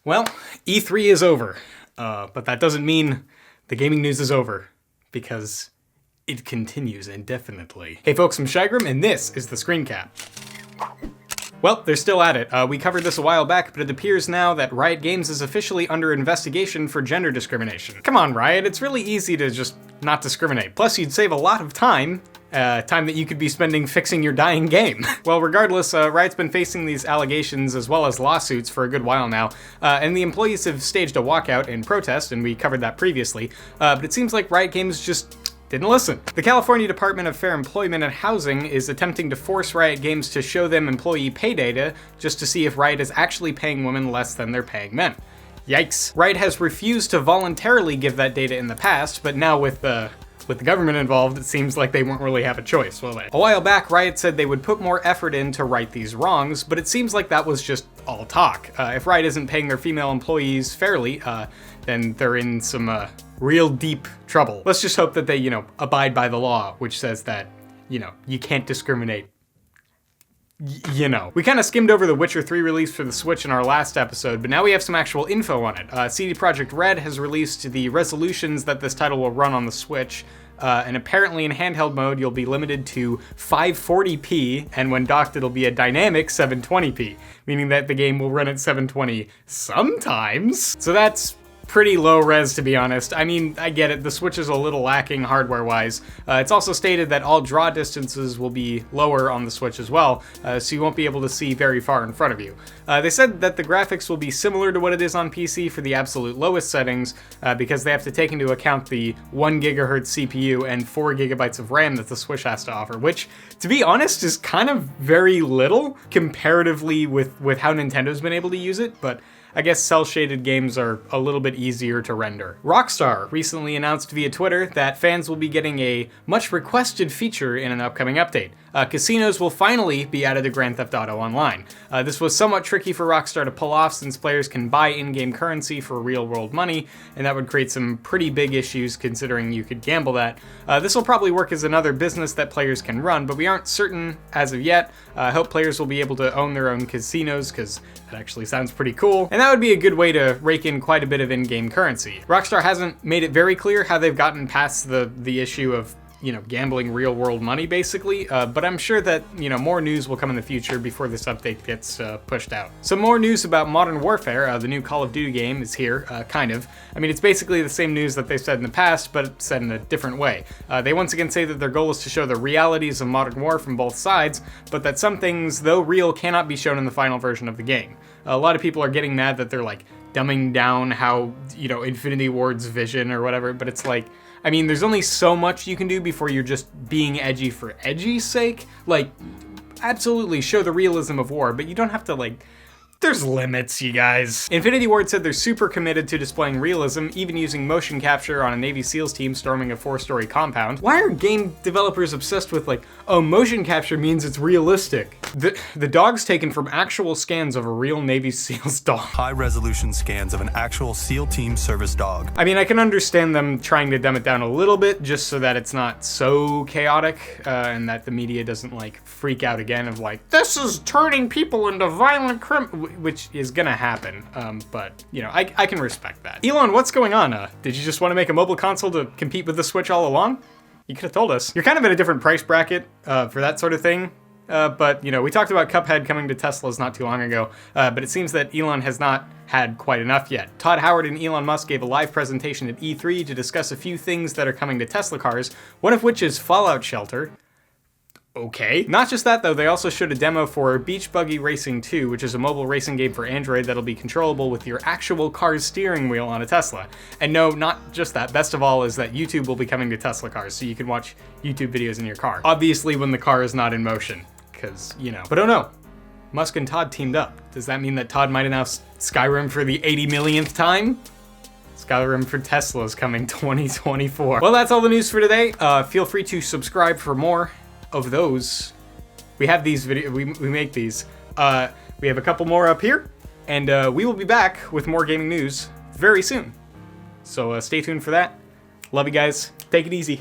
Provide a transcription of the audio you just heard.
Well, E3 is over, but that doesn't mean the gaming news is over, because it continues indefinitely. Hey folks, I'm Shygrim, and this is the Screencap. Well, they're still at it. We covered this a while back, but it appears now that Riot Games is officially under investigation for gender discrimination. Come on, Riot, it's really easy to just not discriminate. Plus, you'd save a lot of time that you could be spending fixing your dying game. Well, regardless, Riot's been facing these allegations as well as lawsuits for a good while now, and the employees have staged a walkout in protest, and we covered that previously, but it seems like Riot Games just didn't listen. The California Department of Fair Employment and Housing is attempting to force Riot Games to show them employee pay data just to see if Riot is actually paying women less than they're paying men. Yikes. Riot has refused to voluntarily give that data in the past, but now with the government involved, it seems like they won't really have a choice, will they? A while back, Riot said they would put more effort in to right these wrongs, but it seems like that was just all talk. If Riot isn't paying their female employees fairly, then they're in some real deep trouble. Let's just hope that they, abide by the law, which says that, you can't discriminate. We kind of skimmed over the Witcher 3 release for the Switch in our last episode, but now we have some actual info on it. CD Projekt Red has released the resolutions that this title will run on the Switch, and apparently in handheld mode you'll be limited to 540p, and when docked it'll be a dynamic 720p, meaning that the game will run at 720 sometimes. So that's pretty low res, to be honest. I mean, I get it, the Switch is a little lacking hardware-wise. It's also stated that all draw distances will be lower on the Switch as well, so you won't be able to see very far in front of you. They said that the graphics will be similar to what it is on PC for the absolute lowest settings, because they have to take into account the 1 GHz CPU and 4 GB of RAM that the Switch has to offer, which, to be honest, is kind of very little comparatively with how Nintendo's been able to use it, but I guess cel-shaded games are a little bit easier to render. Rockstar recently announced via Twitter that fans will be getting a much requested feature in an upcoming update. Casinos will finally be added to Grand Theft Auto Online. This was somewhat tricky for Rockstar to pull off since players can buy in-game currency for real-world money, and that would create some pretty big issues considering you could gamble that. This will probably work as another business that players can run, but we aren't certain as of yet. I hope players will be able to own their own casinos, because that actually sounds pretty cool, and that would be a good way to rake in quite a bit of in-game currency. Rockstar hasn't made it very clear how they've gotten past the issue of gambling real-world money, basically, but I'm sure that, more news will come in the future before this update gets pushed out. Some more news about Modern Warfare, the new Call of Duty game, is here, kind of. I mean, it's basically the same news that they've said in the past, but said in a different way. They once again say that their goal is to show the realities of modern war from both sides, but that some things, though real, cannot be shown in the final version of the game. A lot of people are getting mad that they're, dumbing down how, Infinity Ward's vision or whatever, but it's like, I mean, there's only so much you can do before you're just being edgy for edgy's sake. Absolutely show the realism of war, but you don't have to, there's limits, you guys. Infinity Ward said they're super committed to displaying realism, even using motion capture on a Navy SEALs team storming a 4-story compound. Why are game developers obsessed with oh, motion capture means it's realistic? The dog's taken from actual scans of a real Navy SEALs dog. High-resolution scans of an actual SEAL team service dog. I mean, I can understand them trying to dumb it down a little bit, just so that it's not so chaotic, and that the media doesn't, freak out again of, this is turning people into violent criminals, which is gonna happen, but, I can respect that. Elon, what's going on? Did you just want to make a mobile console to compete with the Switch all along? You could have told us. You're kind of in a different price bracket for that sort of thing, but, we talked about Cuphead coming to Teslas not too long ago, but it seems that Elon has not had quite enough yet. Todd Howard and Elon Musk gave a live presentation at E3 to discuss a few things that are coming to Tesla cars, one of which is Fallout Shelter. Okay. Not just that, though, they also showed a demo for Beach Buggy Racing 2, which is a mobile racing game for Android that'll be controllable with your actual car's steering wheel on a Tesla. And no, not just that. Best of all is that YouTube will be coming to Tesla cars, so you can watch YouTube videos in your car. Obviously when the car is not in motion, because, But oh no, Musk and Todd teamed up. Does that mean that Todd might announce Skyrim for the 80 millionth time? Skyrim for Tesla is coming 2024. Well, that's all the news for today. Feel free to subscribe for more of those. We have these videos, we make these. We have a couple more up here, and we will be back with more gaming news very soon. So stay tuned for that. Love you guys. Take it easy.